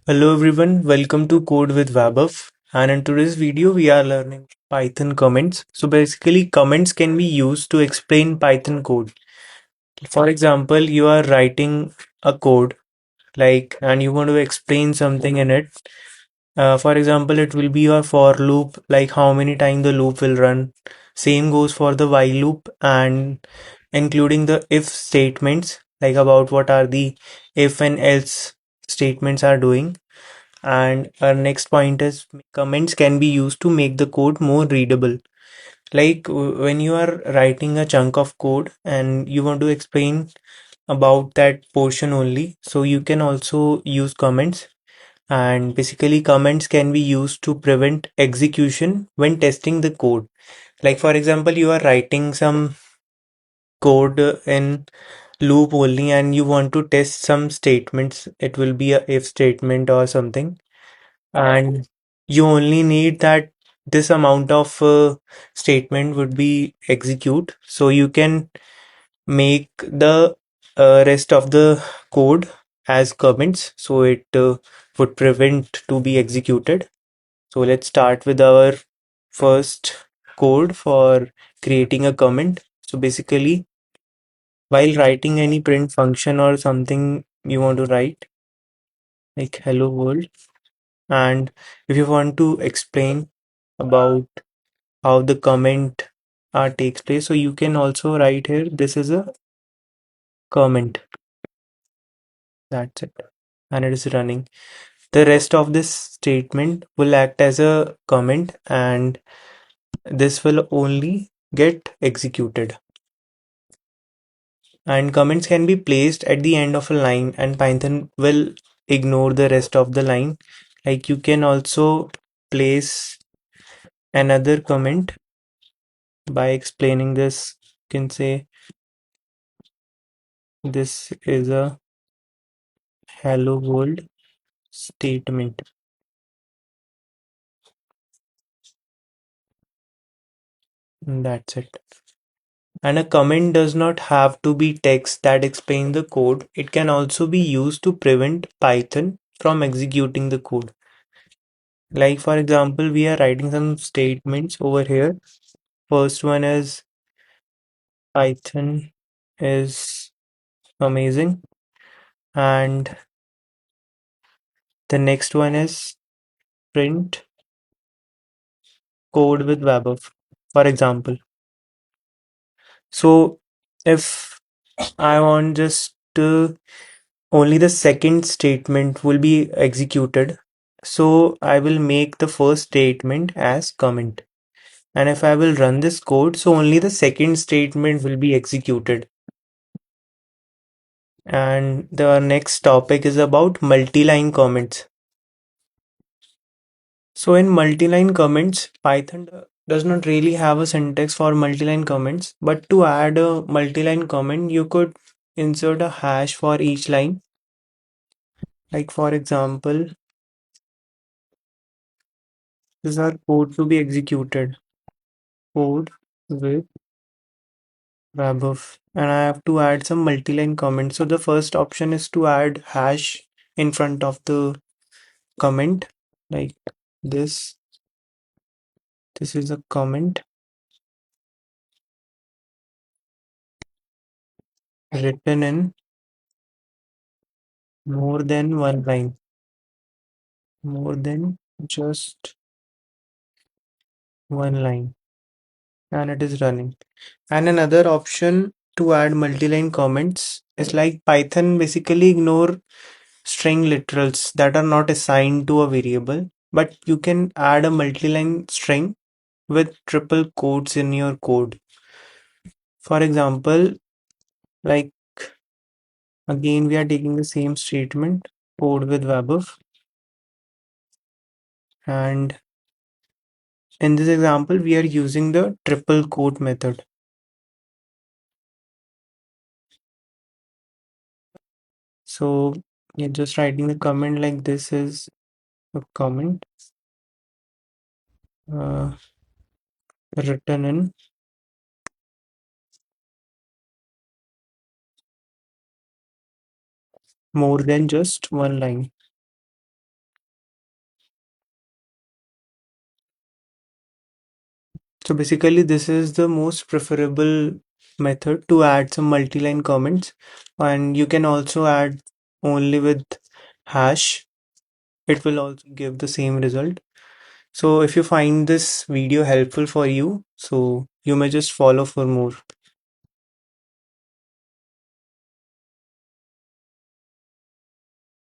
Hello everyone, welcome to Code with Vaibhav. And in today's video, we are learning Python comments. So basically, comments can be used to explain Python code. For example, you are writing a code and you want to explain something in it. For example, it will be your for loop, like how many times the loop will run. Same goes for the while loop and including the if statements, like about what are the if and else statements are doing. And our next point is comments can be used to make the code more readable. When you are writing a chunk of code and you want to explain about that portion only, so you can also use comments. And basically, comments can be used to prevent execution when testing the code. Like, for example, you are writing some code in loop only and you want to test some statements. It will be a if statement or something, and you only need that this amount of statement would be execute, so you can make the rest of the code as comments, so it would prevent to be executed. So let's start with our first code for creating a comment. So basically, while writing any print function or something you want to write, like hello world, and if you want to explain about how the comment takes place. So you can also write here, this is a comment. That's it. And it is running. The rest of this statement will act as a comment and this will only get executed. And comments can be placed at the end of a line and Python will ignore the rest of the line. Like you can also place another comment by explaining this. You can say this is a hello world statement. That's it. And a comment does not have to be text that explains the code. It can also be used to prevent Python from executing the code. Like for example, we are writing some statements over here. First one is Python is amazing. And the next one is print code with Vaibhav, for example. So if I want just only the second statement will be executed. So I will make the first statement as comment. And if I will run this code, so only the second statement will be executed. And the next topic is about multi-line comments. So in multi-line comments, Python does not really have a syntax for multi-line comments, but to add a multi-line comment, you could insert a hash for each line. Like for example, this is our code to be executed. Code with Vaibhav. And I have to add some multi-line comments. So the first option is to add hash in front of the comment. Like this. This is a comment written in more than one line. More than just one line. And it is running. And another option to add multi-line comments is like Python basically ignore string literals that are not assigned to a variable, but you can add a multi-line string with triple quotes in your code. For example, like again, we are taking the same statement, code with Vaibhav, and in this example, we are using the triple quote method. So you're just writing the comment like this is a comment uh, written in more than just one line. So basically, this is the most preferable method to add some multi-line comments, and you can also add only with hash. It will also give the same result. So if you find this video helpful for you, so you may just follow for more.